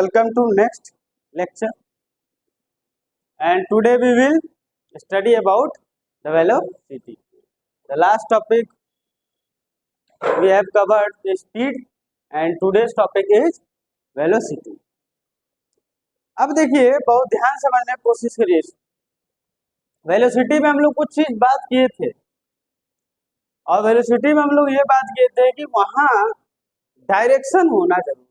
Welcome to next lecture, and today we will study about the velocity. The last topic we have covered the speed, and today's topic is velocity. अब देखिए, बहुत ध्यान से समझने की कोशिश करिए। वेलोसिटी में हम लोग कुछ चीज बात किए थे, और वेलोसिटी में हम लोग ये बात किए थे कि वहां डायरेक्शन होना जरूरी है।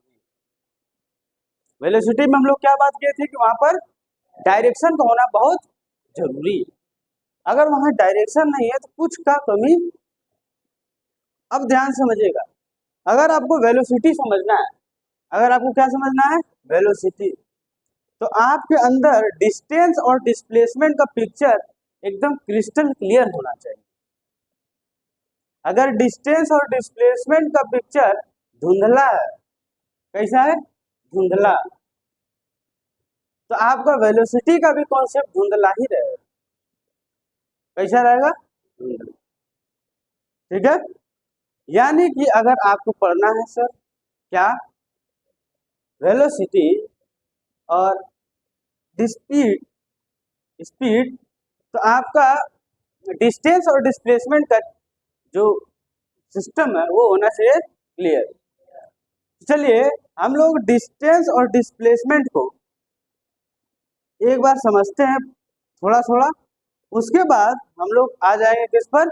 वेलोसिटी में हम लोग क्या बात किए थे कि वहां पर डायरेक्शन का होना बहुत जरूरी है। अगर वहां डायरेक्शन नहीं है तो कुछ का कमी। अब ध्यान समझिएगा, अगर आपको वेलोसिटी समझना है, अगर आपको क्या समझना है, वेलोसिटी, तो आपके अंदर डिस्टेंस और डिस्प्लेसमेंट का पिक्चर एकदम क्रिस्टल क्लियर होना चाहिए। अगर डिस्टेंस और डिस्प्लेसमेंट का पिक्चर धुंधला है, कैसा है, धुंधला, तो आपका वेलोसिटी का भी कॉन्सेप्ट धुंधला ही रहेगा। कैसा रहेगा, धुंधला। ठीक है, यानी कि अगर आपको पढ़ना है सर क्या, वेलोसिटी और स्पीड, तो आपका डिस्टेंस और डिस्प्लेसमेंट का जो सिस्टम है वो होना चाहिए क्लियर। चलिए हम लोग डिस्टेंस और डिस्प्लेसमेंट को एक बार समझते हैं थोड़ा थोड़ा, उसके बाद हम लोग आ जाएंगे किस पर,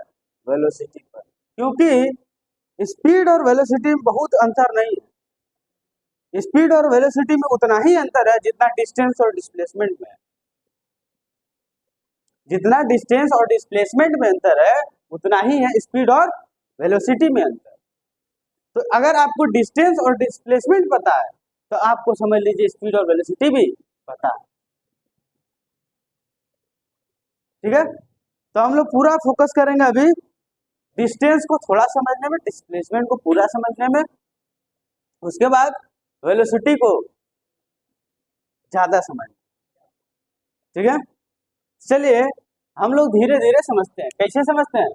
वेलोसिटी पर। क्योंकि स्पीड और वेलोसिटी में बहुत अंतर नहीं है। स्पीड और वेलोसिटी में उतना ही अंतर है जितना डिस्टेंस और डिस्प्लेसमेंट में है। जितना डिस्टेंस और डिस्प्लेसमेंट में अंतर है उतना ही है स्पीड और वेलोसिटी में अंतर। तो अगर आपको डिस्टेंस और डिस्प्लेसमेंट पता है तो आपको समझ लीजिए स्पीड और वेलोसिटी भी पता है। ठीक है, तो हम लोग पूरा फोकस करेंगे अभी डिस्टेंस को थोड़ा समझने में, डिस्प्लेसमेंट को पूरा समझने में, उसके बाद वेलोसिटी को ज्यादा समझने। ठीक है, चलिए हम लोग धीरे धीरे समझते हैं। कैसे समझते हैं,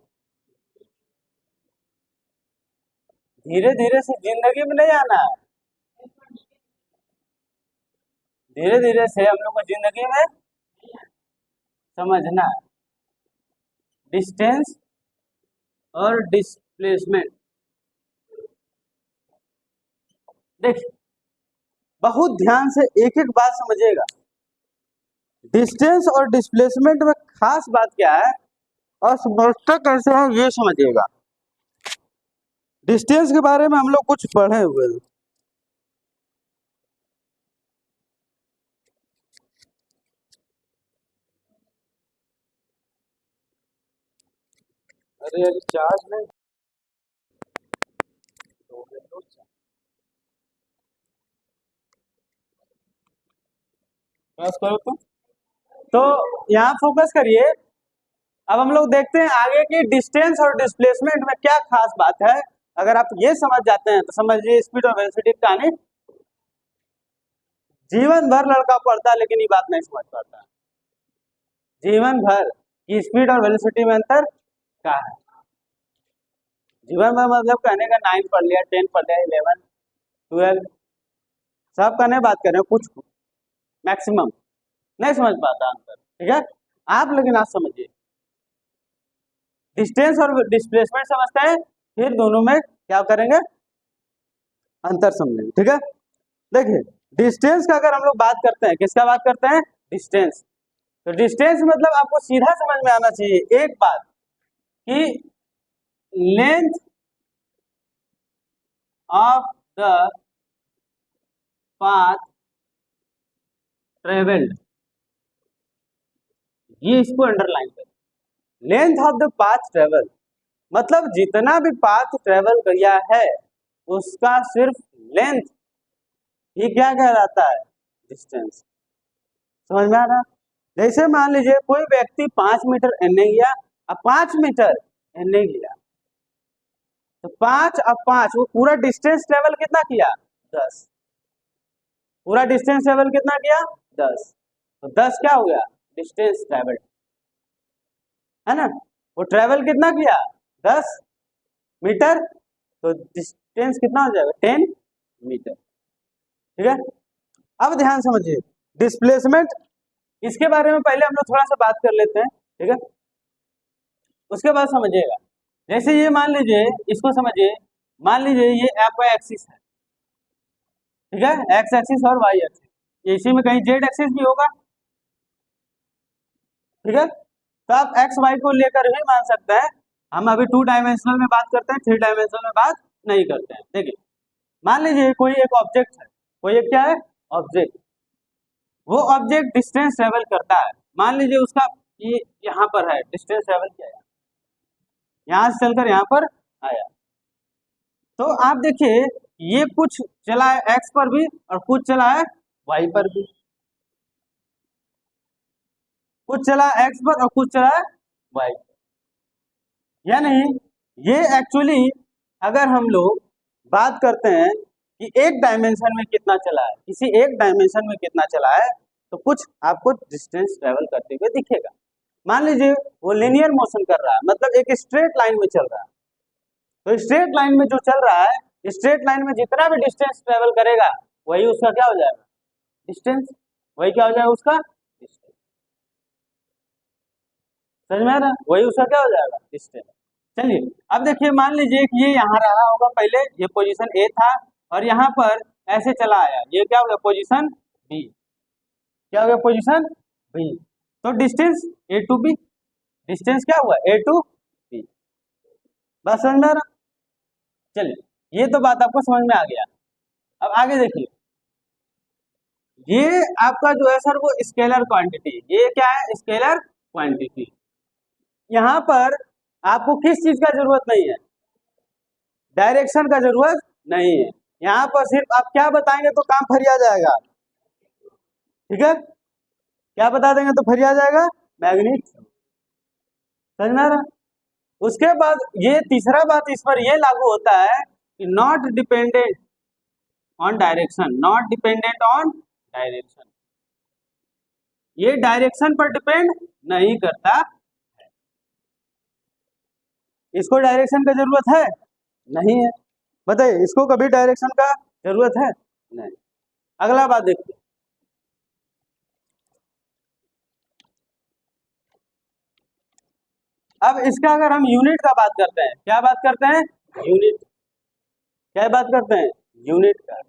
धीरे धीरे से जिंदगी में नहीं आना है, धीरे धीरे से हम लोग को जिंदगी में समझना है डिस्टेंस और डिस्प्लेसमेंट। देखिए बहुत ध्यान से एक एक बात समझिएगा। डिस्टेंस और डिस्प्लेसमेंट में खास बात क्या है और समझते कैसे है ये समझिएगा। डिस्टेंस के बारे में हम लोग कुछ पढ़े हुए हैं। अरे अरे चार्ज नहीं, तो यहाँ फोकस करिए। अब हम लोग देखते हैं आगे की डिस्टेंस और डिस्प्लेसमेंट में क्या खास बात है। अगर आप ये समझ जाते हैं तो समझिए स्पीड और वेलोसिटी की कहानी जीवन भर लड़का पढ़ता है लेकिन ये बात नहीं समझ पाता। जीवन भर की स्पीड और वेलोसिटी में अंतर क्या है। जीवन भर मतलब कहने का 9 पढ़ लिया, 10 पढ़ लिया, 11, 12, सब कहने बात कर रहे हैं, कुछ मैक्सिमम नहीं समझ पाता अंतर। ठीक है, आप लेकिन आप समझिए डिस्टेंस और डिस्प्लेसमेंट समझते हैं, फिर दोनों में क्या करेंगे, अंतर समझेंगे। ठीक है, देखिए डिस्टेंस का अगर हम लोग बात करते हैं, किसका बात करते हैं, डिस्टेंस। तो डिस्टेंस मतलब आपको सीधा समझ में आना चाहिए एक बात कि length of the path travelled, ये इसको अंडरलाइन करें। Length of the path travel मतलब जितना भी पाथ ट्रेवल किया है उसका सिर्फ लेंथ ही क्या कहलाता है, डिस्टेंस। समझ में आ रहा, जैसे मान लीजिए कोई व्यक्ति 5 मीटर एने गया, अब 5 मीटर एने गया, तो 5 अब 5, वो पूरा डिस्टेंस ट्रेवल कितना किया, 10। पूरा डिस्टेंस ट्रेवल कितना किया, 10। तो 10 क्या हो गया, डिस्टेंस ट्रेवल, है ना। वो ट्रेवल कितना किया, 10 मीटर, तो डिस्टेंस कितना हो जाएगा, 10 मीटर। ठीक है, अब ध्यान समझिए डिस्प्लेसमेंट, इसके बारे में पहले हम लोग थोड़ा सा बात कर लेते हैं, ठीक है, उसके बाद समझिएगा। जैसे ये मान लीजिए, इसको समझिए, मान लीजिए ये आपका एक्सिस है, ठीक है, एक्स एक्सिस और वाई एक्सिस, इसी में कहीं जेड एक्सिस भी होगा, ठीक है। तो आप एक्स वाई को लेकर भी मान सकते हैं। हम अभी 2 डायमेंशनल में बात करते हैं, 3 डायमेंशनल में बात नहीं करते हैं। देखिए मान लीजिए कोई एक ऑब्जेक्ट है, कोई एक क्या है ऑब्जेक्ट, वो ऑब्जेक्ट डिस्टेंस ट्रेवल करता है, मान लीजिए उसका ये यहाँ पर है, डिस्टेंस ट्रेवल किया है, यहाँ से चलकर यहाँ पर आया। तो आप देखिए ये कुछ चला है एक्स पर भी और कुछ चला है वाई पर भी, कुछ चला है एक्स पर और कुछ चला है वाई पर, या नहीं। ये एक्चुअली अगर हम लोग बात करते हैं कि एक डायमेंशन में कितना चला है, किसी एक डायमेंशन में कितना चला है, तो कुछ आपको डिस्टेंस ट्रेवल करते हुए दिखेगा। मान लीजिए वो लिनियर मोशन कर रहा है, मतलब एक स्ट्रेट लाइन में चल रहा है, तो स्ट्रेट लाइन में जो चल रहा है, स्ट्रेट लाइन में जितना भी डिस्टेंस ट्रेवल करेगा वही उसका क्या हो जाएगा डिस्टेंस, वही क्या हो जाएगा उसका डिस्टेंस, समझ में आ रहा है, वही उसका क्या हो जाएगा डिस्टेंस। चलिए अब देखिए मान लीजिए कि ये यहाँ रहा होगा, पहले ये पोजीशन ए था और यहाँ पर ऐसे चला आया, ये क्या हो गया पोजीशन बी, क्या हो गया पोजीशन बी, तो distance A to B, distance क्या हुआ ए टू बी, बस समझ में आ रहा। चलिए ये तो बात आपको समझ में आ गया। अब आगे देखिए, ये आपका जो है सर वो स्केलर क्वांटिटी, ये क्या है स्केलर क्वांटिटी। यहाँ पर आपको किस चीज का जरूरत नहीं है, डायरेक्शन का जरूरत नहीं है, यहाँ पर सिर्फ आप क्या बताएंगे तो काम फरिया जाएगा, ठीक है, क्या बता देंगे तो फरिया जाएगा मैग्नीट्यूड, समझ में आ रहा। उसके बाद ये तीसरा बात इस पर ये लागू होता है कि not dependent on direction, not dependent on direction, ये डायरेक्शन पर डिपेंड नहीं करता, इसको डायरेक्शन का जरूरत है नहीं है, बताइए इसको कभी डायरेक्शन का जरूरत है नहीं। अगला बात देखिए, अब इसका अगर हम यूनिट का बात करते हैं, क्या बात करते हैं यूनिट, क्या बात करते हैं यूनिट का,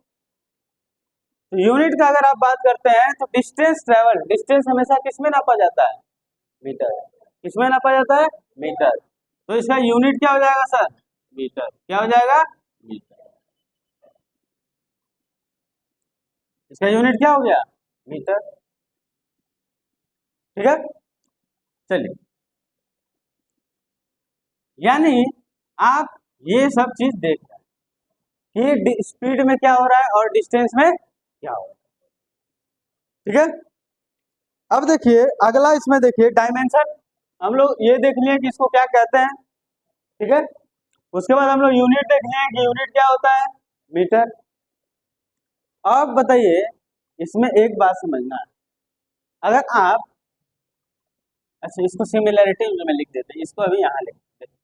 तो यूनिट का अगर आप बात करते हैं तो डिस्टेंस ट्रेवल, डिस्टेंस हमेशा किसमें नापा जाता है मीटर, किसमें नापा जाता है मीटर, तो इसका यूनिट क्या हो जाएगा सर मीटर, क्या हो जाएगा मीटर, इसका यूनिट क्या हो गया मीटर, ठीक है। चलिए यानी आप ये सब चीज देख रहे हैं कि स्पीड में क्या हो रहा है और डिस्टेंस में क्या हो रहा है, ठीक है। अब देखिए अगला, इसमें देखिए डायमेंशन, हम लोग ये देख लिए कि इसको क्या कहते हैं, ठीक है। उसके बाद हम लोग यूनिट देख लिए कि यूनिट क्या होता है मीटर। अब बताइए इसमें एक बात समझना है, अगर आप, अच्छा इसको सिमिलैरिटी में लिख देते हैं, इसको अभी यहाँ लिख देते हैं,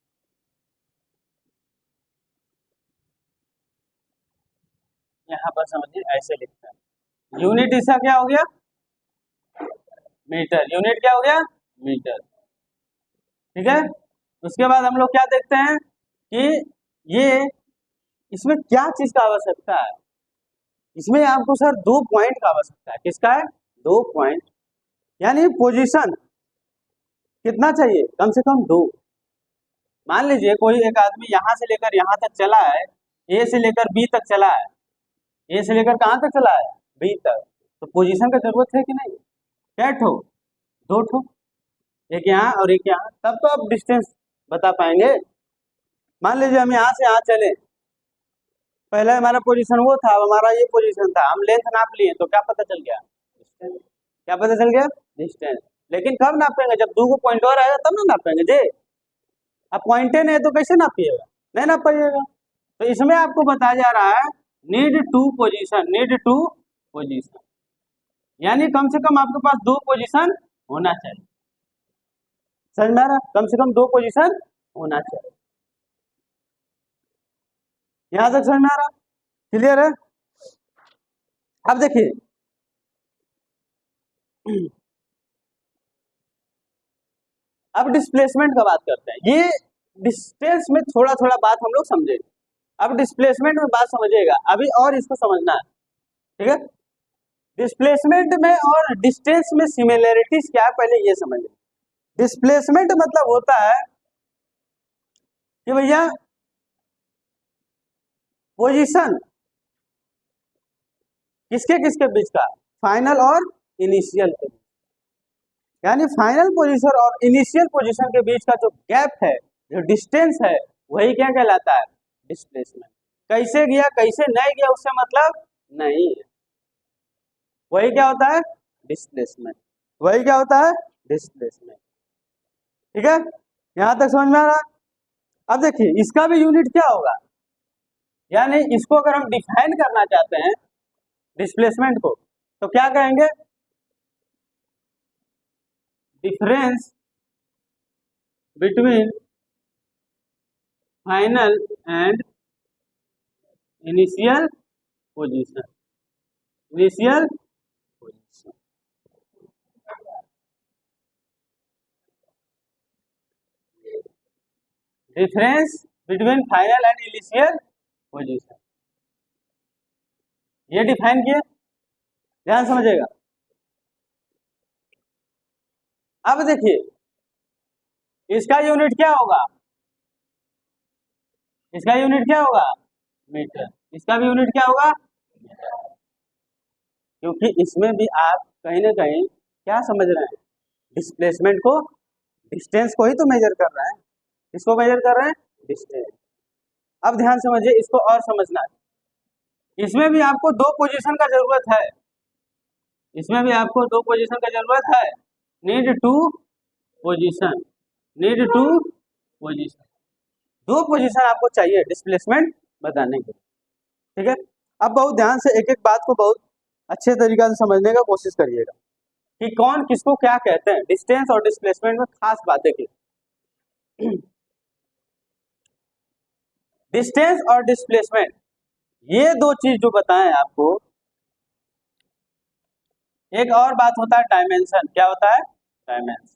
यहाँ पर समझिए ऐसे लिखते हैं, यूनिट इसका क्या हो गया मीटर, यूनिट क्या हो गया मीटर, ठीक है। उसके बाद हम लोग क्या देखते हैं कि ये इसमें क्या चीज का आवश्यकता है, इसमें आपको सर 2 पॉइंट का आवश्यकता है, किसका है 2 पॉइंट, यानी पोजीशन कितना चाहिए कम से कम 2। मान लीजिए कोई एक आदमी यहाँ से लेकर यहाँ तक चला है, ए से लेकर बी तक चला है, ए से लेकर कहाँ तक चला है बी तक, तो पोजीशन का जरूरत है कि नहीं, क्या ठो 2 ठो, एक यहाँ और एक यहाँ, तब तो आप डिस्टेंस बता पाएंगे। मान लीजिए हम यहाँ से यहाँ चले, पहले हमारा पोजीशन वो था, हमारा ये पोजीशन था, हम लेंथ नाप लिए तो क्या पता चल गया डिस्टेंस, क्या पता चल गया डिस्टेंस, लेकिन कब नापेंगे जब 2 पॉइंट और आएगा तब ना नापेंगे जी, अब पॉइंटे नहीं तो कैसे नापिएगा, नहीं नाप पाइएगा। तो इसमें आपको बताया जा रहा है need to position, need to position, यानी कम से कम आपके पास 2 पोजीशन होना चाहिए, समझ में आ रहा, कम से कम 2 पोजीशन होना चाहिए, यहां तक समझ में आ रहा क्लियर है। अब देखिए अब डिस्प्लेसमेंट का बात करते हैं। ये डिस्टेंस में थोड़ा थोड़ा बात हम लोग समझेंगे। अब डिस्प्लेसमेंट में बात समझिएगा अभी, और इसको समझना है, ठीक है। डिस्प्लेसमेंट में और डिस्टेंस में सिमिलैरिटीज क्या है, पहले ये समझिए। डिस्प्लेसमेंट मतलब होता है कि भैया पोजीशन किसके किसके बीच का, फाइनल और इनिशियल के, यानी फाइनल पोजीशन और इनिशियल पोजीशन के बीच का जो गैप है, जो डिस्टेंस है, वही क्या कहलाता है, डिस्प्लेसमेंट। कैसे गया कैसे नहीं गया उससे मतलब नहीं है, वही क्या होता है, डिस्प्लेसमेंट। वही क्या होता है, डिस्प्लेसमेंट। ठीक है, यहां तक समझ में आ रहा। अब देखिए इसका भी यूनिट क्या होगा, यानी इसको अगर हम डिफाइन करना चाहते हैं डिस्प्लेसमेंट को, तो क्या कहेंगे, difference between final and initial position. Initial position, difference between final and initial position, ये डिफाइन किया, ध्यान समझिएगा। अब देखिए इसका यूनिट क्या होगा, इसका यूनिट क्या होगा, मीटर। इसका भी यूनिट क्या होगा, मीटर। क्योंकि इसमें भी आप कहीं ना कहीं क्या समझ रहे हैं, डिस्प्लेसमेंट को, डिस्टेंस को ही तो मेजर कर रहे हैं। इसको मेजर कर रहे हैं, डिस्टेंस। अब ध्यान समझिए, इसको और समझना है। इसमें भी आपको दो पोजीशन का जरूरत है, इसमें भी आपको दो पोजीशन का जरूरत है, need to position, need to position. दो पोजीशन आपको चाहिए डिस्प्लेसमेंट बताने के लिए, ठीक है। अब बहुत ध्यान से एक एक बात को बहुत अच्छे तरीका से समझने का कोशिश करिएगा कि कौन किसको क्या कहते हैं। डिस्टेंस और डिस्प्लेसमेंट में खास बातें की, डिस्टेंस और डिस्प्लेसमेंट ये दो चीज जो बताएं आपको। एक और बात होता है डायमेंशन, क्या होता है, डायमेंशन।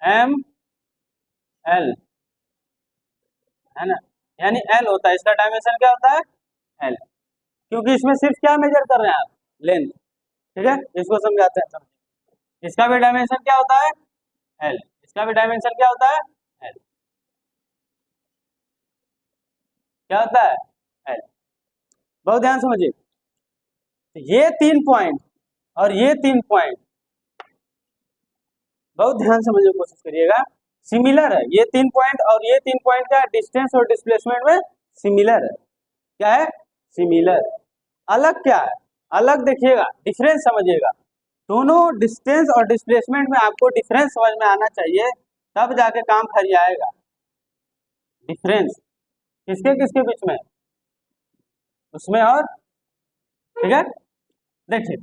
एम एल है ना, यानी एल होता है, इसका डायमेंशन क्या होता है, एल। क्योंकि इसमें सिर्फ क्या मेजर कर रहे हैं आप, लेंथ, ठीक है। इसको समझाते हैं, इसका भी डायमेंशन क्या होता है, एल। इसका भी डायमेंशन क्या होता है, एल। क्या होता है, एल। बहुत ध्यान समझिए, ये 3 पॉइंट और ये 3 पॉइंट बहुत ध्यान समझने की कोशिश करिएगा, सिमिलर है। ये 3 पॉइंट और ये 3 पॉइंट का डिस्टेंस और डिस्प्लेसमेंट में सिमिलर है। क्या है, सिमिलर। अलग क्या है, अलग देखिएगा, डिफरेंस समझिएगा। दोनों डिस्टेंस और डिस्प्लेसमेंट में आपको डिफरेंस समझ में आना चाहिए, तब जाके काम फरियाएगा। डिफरेंस किसके किसके बीच में, उसमें और, ठीक है। देखिए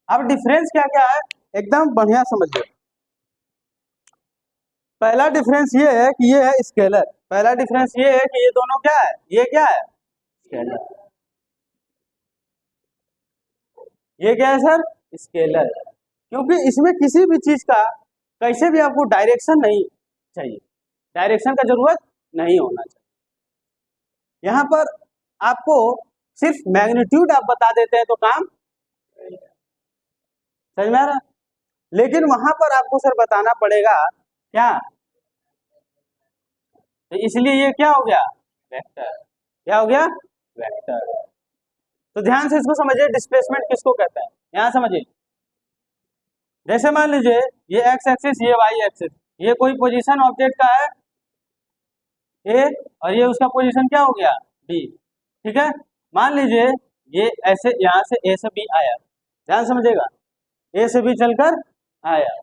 अब डिफरेंस क्या क्या है, एकदम बढ़िया समझिए। पहला डिफरेंस ये है कि ये है स्केलर। पहला डिफरेंस ये है कि ये दोनों क्या है, ये क्या है, स्केलर। ये क्या है सर, स्केलर। क्योंकि इसमें किसी भी चीज का कैसे भी आपको डायरेक्शन नहीं चाहिए, डायरेक्शन का जरूरत नहीं होना चाहिए। यहाँ पर आपको सिर्फ मैग्नीट्यूड आप बता देते हैं तो काम समझ में आ रहा, लेकिन वहां पर आपको सर बताना पड़ेगा क्या, तो इसलिए ये क्या हो गया, वेक्टर। क्या हो गया, वेक्टर। तो ध्यान से इसको समझिए, डिस्प्लेसमेंट किसको कहते हैं, यहां समझिए। जैसे मान लीजिए ये एक्स एक्सिस, ये वाई एक्सिस, ये कोई पोजीशन ऑब्जेक्ट का है ए, और ये उसका पोजीशन क्या हो गया, बी, ठीक है। मान लीजिए ये ऐसे यहां से ए से बी आया, ध्यान समझिएगा, ए से बी चलकर आया,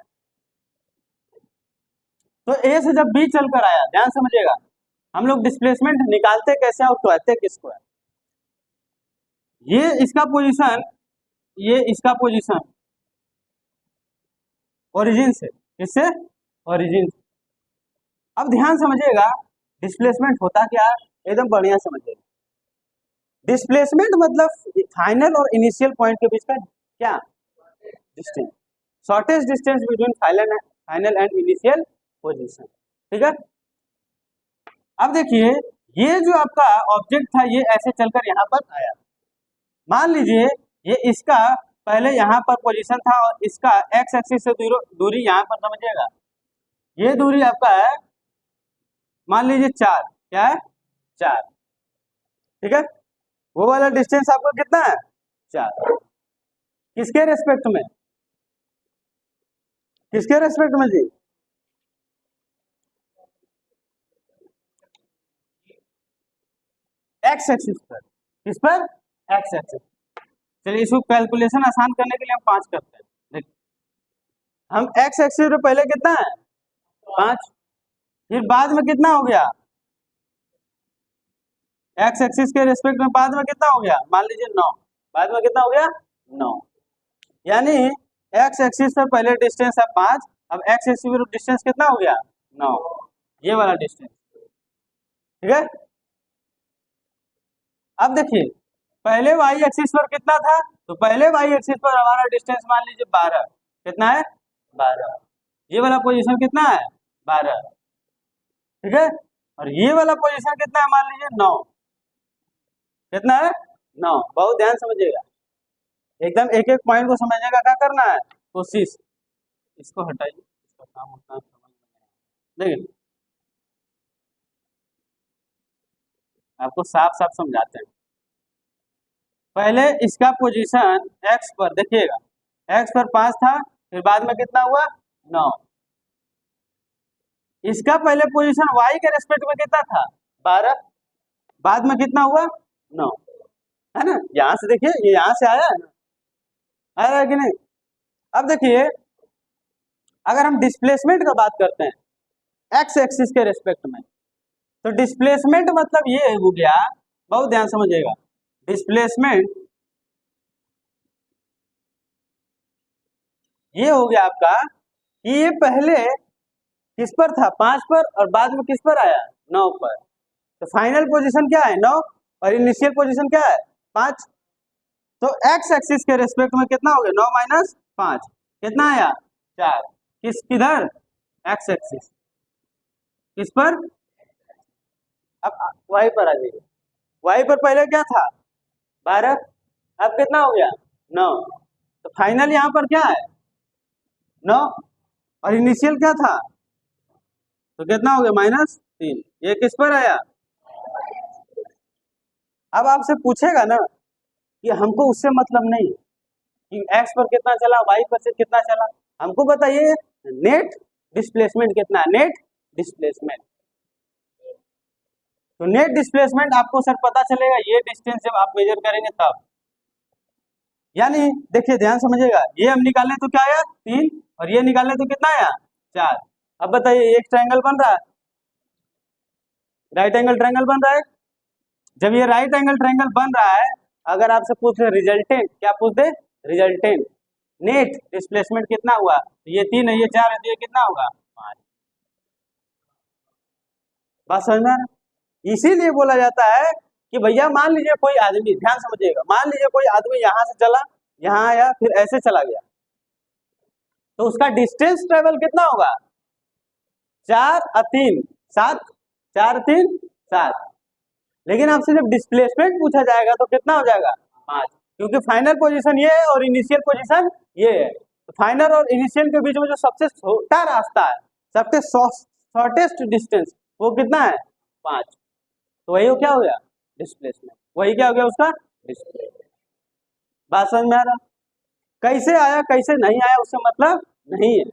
तो ए से जब बी चलकर आया, ध्यान समझिएगा, हम लोग डिस्प्लेसमेंट निकालते कैसे और कहते किसको है। ये इसका पोजीशन, ये इसका पोजीशन ओरिजिन से, इससे ओरिजिन से। अब ध्यान समझिएगा डिस्प्लेसमेंट होता क्या है, एकदम बढ़िया समझिएगा। डिस्प्लेसमेंट मतलब फाइनल और इनिशियल पॉइंट के बीच का क्या distance, shortest distance between final and initial position. ठीक है, अब देखिए ये जो आपका ऑब्जेक्ट था ये ऐसे चलकर यहाँ पर आया, मान लीजिए ये इसका पहले यहाँ पर पोजीशन था और इसका एक्स एक्सिस से दूरी यहाँ पर समझिएगा, ये दूरी आपका है मान लीजिए 4, क्या है 4। ठीक है, वो वाला डिस्टेंस आपको कितना है 4, किसके रेस्पेक्ट में, किसके रेस्पेक्ट में जी, एक्स एक्सिस पर, किस पर, एक्स एक्सिस। चलिए इसको कैलकुलेशन आसान करने के लिए हम 5 करते हैं। देखिए हम एक्स एक्सिस पे पहले कितना है 5, फिर बाद में कितना हो गया, एक्स एक्सिस के रेस्पेक्ट में बाद में कितना हो गया, मान लीजिए 9, बाद में कितना हो गया 9, यानी एक्स एक्सिस पर पहले डिस्टेंस है 5, अब एक्स एक्सिस पर डिस्टेंस कितना हो गया 9, ये वाला डिस्टेंस। ठीक है, अब देखिए पहले वाई एक्सिस पर कितना था, तो पहले वाई एक्सिस पर हमारा डिस्टेंस मान लीजिए 12, कितना है 12, ये वाला पोजीशन कितना है 12। ठीक है, और ये वाला पोजीशन कितना है मान लीजिए 9, कितना है 9। बहुत ध्यान समझिएगा, एकदम एक एक पॉइंट को समझने का क्या करना है कोशिश। इसको हटाइए, इसका काम उतना समझ में नहीं, देखिए आपको साफ साफ समझाते हैं। पहले इसका पोजीशन एक्स पर देखिएगा, एक्स पर 5 था, फिर बाद में कितना हुआ 9, इसका पहले पोजीशन वाई के रेस्पेक्ट में कितना था 12, बाद में कितना हुआ 9, है ना, यहां से देखिए ये यहां से आया है ना, आ रहा है कि नहीं। अब देखिए अगर हम डिस्प्लेसमेंट का बात करते हैं एक्स एक्सिस के रेस्पेक्ट में, तो डिस्प्लेसमेंट मतलब ये हो गया, बहुत ध्यान समझिएगा, डिस्प्लेसमेंट ये हो गया आपका कि ये पहले किस पर था 5 पर और बाद में किस पर आया 9 पर, तो फाइनल पोजीशन क्या है 9 और इनिशियल पोजीशन क्या है 5, तो एक्स एक्सिस के रेस्पेक्ट में कितना हो गया 9 माइनस 5, कितना आया 4, किधर एक्स एक्सिस, किस पर, अब वाई पर आ जाइए, वाई पर पहले क्या था 12, अब कितना हो गया 9, तो फाइनल यहाँ पर क्या है 9 और इनिशियल क्या था, तो कितना हो गया -3, ये किस पर आया। अब आपसे पूछेगा ना कि हमको उससे मतलब नहीं कि एक्स पर कितना चला वाई पर से कितना चला, हमको बताइए नेट डिस्प्लेसमेंट कितना है, नेट डिस्प्लेसमेंट। तो नेट डिस्प्लेसमेंट आपको सर पता चलेगा ये डिस्टेंस जब आप मेजर करेंगे तब, यानी देखिए ध्यान समझिएगा, ये हम निकालें तो क्या आया 3 और ये निकालें तो कितना आया 4। अब बताइए एक ट्रायंगल बन रहा है, राइट एंगल ट्रायंगल बन रहा है, जब ये राइट एंगल ट्रायंगल बन रहा है, अगर आपसे पूछ रहे रिजल्टेंट, क्या पूछ दे रिजल्टेंट, नेट डिस्प्लेसमेंट कितना हुआ, तो ये 3 है ये 4 है, तो ये कितना होगा 5। बात समझ में आ रहा है? इसीलिए बोला जाता है कि भैया मान लीजिए कोई आदमी, ध्यान समझिएगा, मान लीजिए कोई आदमी यहाँ से चला, यहाँ आया, फिर ऐसे चला गया, तो उसका डिस्टेंस ट्रेवल कितना होगा 4 और 3 7, 4 3 7, लेकिन आपसे जब डिस्प्लेसमेंट पूछा जाएगा तो कितना हो जाएगा 5, क्योंकि फाइनल पोजीशन ये है और इनिशियल पोजीशन ये है, तो फाइनल और इनिशियल के बीच में जो सबसे छोटा रास्ता है, सबसे शॉर्टेस्ट डिस्टेंस, वो कितना है 5, तो वही क्या हो गया डिस्प्लेसमेंट, वही क्या हो गया उसका डिस्प्लेसमेंट। बात समझ में आ रहा, कैसे आया कैसे नहीं आया उससे मतलब नहीं है,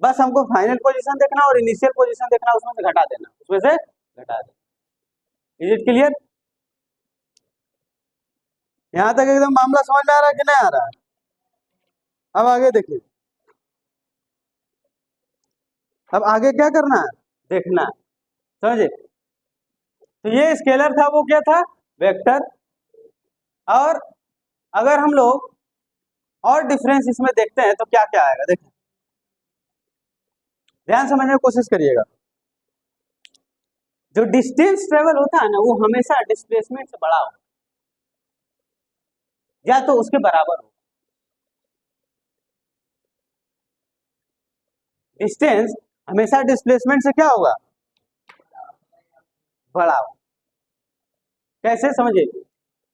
बस हमको फाइनल पोजीशन देखना और इनिशियल पोजीशन देखना, उसमें से घटा देना, उसमें से घटा देना। इज इट क्लियर, यहां तक एकदम मामला समझ में आ रहा है कि नहीं आ रहा है। अब आगे देखिए, अब आगे क्या करना है देखना है, समझे, तो ये स्केलर था वो क्या था वेक्टर, और अगर हम लोग और डिफरेंस इसमें देखते हैं तो क्या क्या आएगा, देखिए ध्यान समझने की कोशिश करिएगा, जो डिस्टेंस ट्रेवल होता है ना वो हमेशा डिस्प्लेसमेंट से बड़ा होता है, या तो उसके बराबर हो। डिस्टेंस हमेशा डिस्प्लेसमेंट से क्या होगा, बड़ा होगा। कैसे समझिए,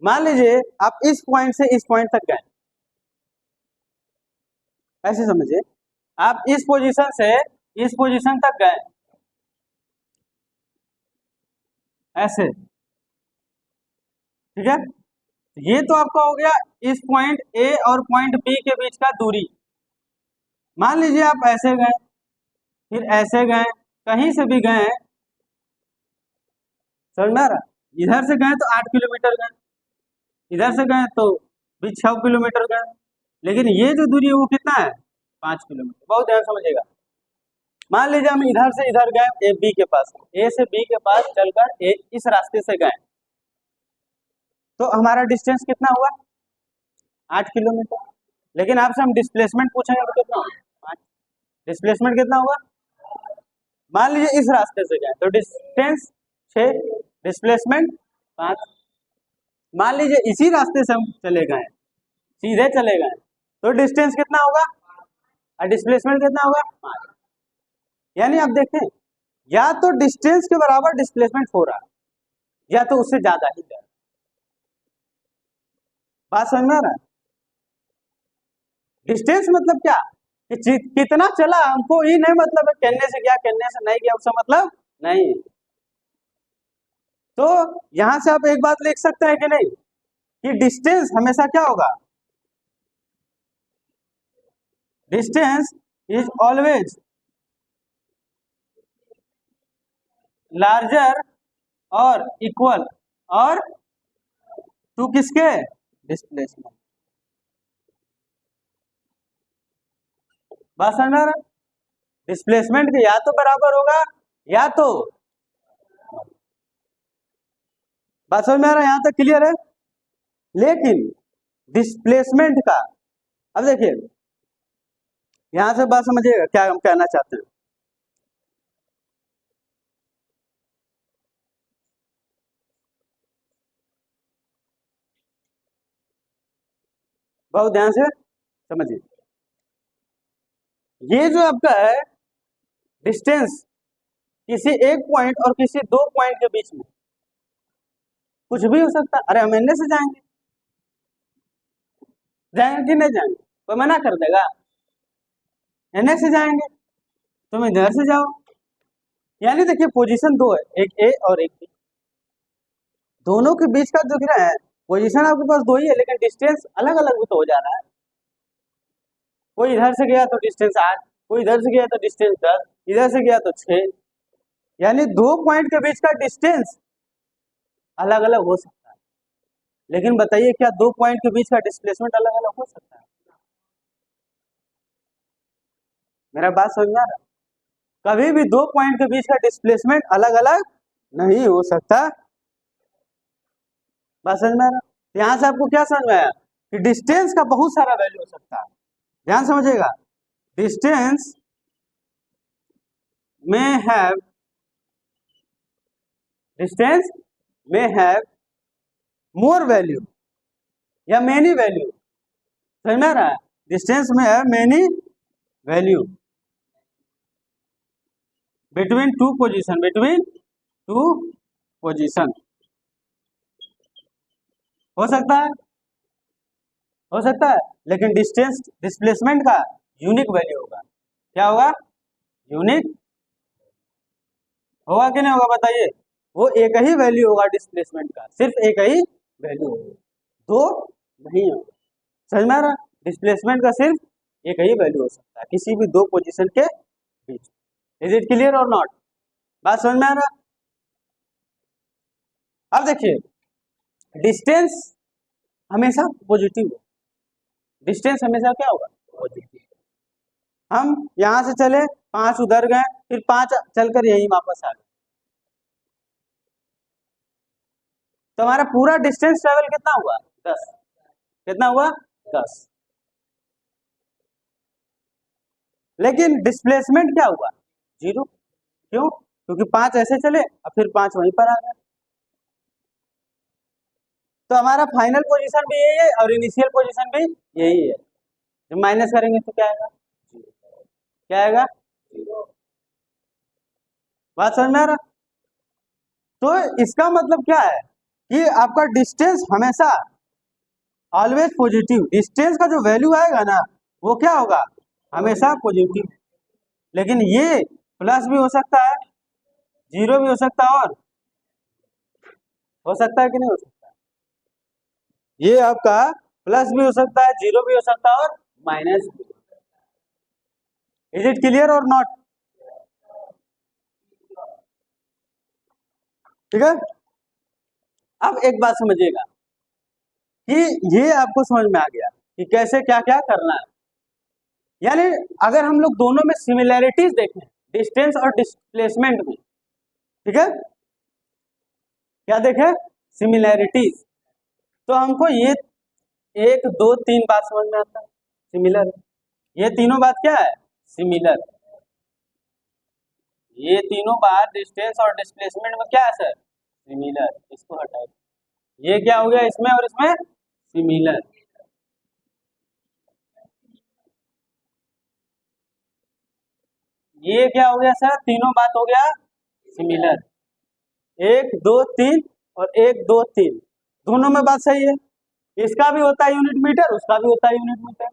मान लीजिए आप इस पॉइंट से इस पॉइंट तक गए, ऐसे समझिए आप इस पोजीशन से इस पोजीशन तक गए, ऐसे, ठीक है। ये तो आपका हो गया इस पॉइंट ए और पॉइंट बी के बीच का दूरी। मान लीजिए आप ऐसे गए, फिर ऐसे गए, कहीं से भी गए, समझ में आ रहा, इधर से गए तो 8 किलोमीटर गए, इधर से गए तो भी 6 किलोमीटर गए, लेकिन ये जो दूरी है वो कितना है, 5 किलोमीटर। बहुत ध्यान समझिएगा। मान लीजिए हम इधर से इधर गए, ए बी के पास, ए से बी के पास चलकर ए इस रास्ते से गए, तो हमारा डिस्टेंस कितना हुआ, 8 किलोमीटर। लेकिन आपसे हम डिस्प्लेसमेंट पूछेंगे तो कितना होगा, 5। डिस्प्लेसमेंट कितना होगा, मान लीजिए इस रास्ते से गए तो डिस्टेंस 6, डिस्प्लेसमेंट 5। मान लीजिए इसी रास्ते से हम चले गए, सीधे चले गए, तो डिस्टेंस कितना होगा और डिस्प्लेसमेंट कितना होगा, 5। यानी आप देखें, या तो डिस्टेंस के बराबर डिस्प्लेसमेंट हो रहा है या तो उससे ज्यादा ही है। बात समझ में आ रहा है। डिस्टेंस मतलब क्या, कि कितना चला हमको ही नहीं मतलब है, कहने से गया कहने से नहीं गया उसका मतलब नहीं। तो यहां से आप एक बात लिख सकते हैं कि नहीं, कि डिस्टेंस हमेशा क्या होगा, डिस्टेंस इज ऑलवेज लार्जर और इक्वल और टू किसके, डिस्प्लेसमेंट। बात समझ में आ रहा है। डिस्प्लेसमेंट के या तो बराबर होगा या तो, बात समझ में आ रहा है, यहां तक क्लियर है। लेकिन डिस्प्लेसमेंट का, अब देखिए यहां से बात समझिएगा क्या हम कहना चाहते हैं। बहुत ध्यान से समझिए, ये जो आपका है डिस्टेंस किसी एक पॉइंट और किसी दो पॉइंट के बीच में कुछ भी हो सकता है। अरे हम एनए से जाएंगे, जाएंगे कि नहीं जाएंगे, कोई मना कर देगा, एनए से जाएंगे, तुम इधर से जाओ। यानी देखिए पोजीशन दो है, एक ए और एक बी, दोनों के बीच का जो गिरा है पोजीशन आपके पास दो ही है, लेकिन डिस्टेंस अलग अलग भी तो हो जा रहा है। कोई इधर से गया तो डिस्टेंस 8, कोई इधर से गया तो डिस्टेंस 10, इधर से गया तो 6। यानी दो पॉइंट के बीच का डिस्टेंस अलग अलग हो सकता है, लेकिन बताइए क्या दो पॉइंट के बीच का डिस्प्लेसमेंट अलग अलग हो सकता है। मेरा बात समझ में आ रहा है, कभी भी दो पॉइंट के बीच का डिस्प्लेसमेंट अलग अलग नहीं हो सकता। बात समझ में आ रहा है। यहां से आपको क्या समझ में आया, कि डिस्टेंस का बहुत सारा वैल्यू हो सकता है। ध्यान समझिएगा, डिस्टेंस में हैव, डिस्टेंस में हैव मोर वैल्यू या मेनी वैल्यू, समझ में आ रहा है। डिस्टेंस में है many value between two position, between two position, हो सकता है, हो सकता है। लेकिन डिस्टेंस डिस्प्लेसमेंट का यूनिक वैल्यू होगा, क्या होगा, यूनिक होगा कि नहीं होगा बताइए। वो एक ही वैल्यू होगा डिस्प्लेसमेंट का, सिर्फ एक ही वैल्यू होगा, दो नहीं होगा। समझ में आ रहा, डिस्प्लेसमेंट का सिर्फ एक ही वैल्यू हो सकता है किसी भी दो पोजीशन के बीच। इज इट क्लियर और नॉट, बात समझ में आ रहा। अब देखिए डिस्टेंस हमेशा पॉजिटिव हो, डिस्टेंस हमेशा क्या होगा, पॉजिटिव। हम यहां से चले 5 उधर गए, फिर 5 चलकर यहीं वापस आ गए, तो हमारा पूरा डिस्टेंस ट्रेवल कितना हुआ, 10। कितना हुआ, 10। लेकिन डिस्प्लेसमेंट क्या हुआ, 0। क्यों, क्योंकि 5 ऐसे चले और फिर 5 वहीं पर आ गए। तो हमारा फाइनल पोजीशन भी यही है और इनिशियल पोजीशन भी यही है। जब माइनस करेंगे तो क्या आएगा, क्या आएगा, बात समझ में आ रहा। तो इसका मतलब क्या है कि आपका डिस्टेंस हमेशा ऑलवेज पॉजिटिव, डिस्टेंस का जो वैल्यू आएगा ना वो क्या होगा, हमेशा पॉजिटिव। लेकिन ये प्लस भी हो सकता है, जीरो भी हो सकता है, और हो सकता है कि नहीं हो सकता, ये आपका प्लस भी हो सकता है, जीरो भी हो सकता है, और माइनस भी। इज इट क्लियर और नॉट, ठीक है। अब एक बात समझिएगा कि ये आपको समझ में आ गया कि कैसे क्या क्या करना है। यानी अगर हम लोग दोनों में सिमिलैरिटीज देखें, डिस्टेंस और डिस्प्लेसमेंट में, ठीक है, क्या देखें, सिमिलैरिटीज, तो हमको ये एक दो तीन बात समझ में आता है, सिमिलर, ये तीनों बात क्या है, सिमिलर। ये तीनों बात डिस्टेंस और डिस्प्लेसमेंट में क्या है सर, सिमिलर। इसको हटाओ, ये क्या हो गया इसमें और इसमें, सिमिलर। ये क्या हो गया सर, तीनों बात हो गया सिमिलर। एक दो तीन और एक दो तीन, दोनों में बात सही है। इसका भी होता है यूनिट मीटर, उसका भी होता है यूनिट मीटर।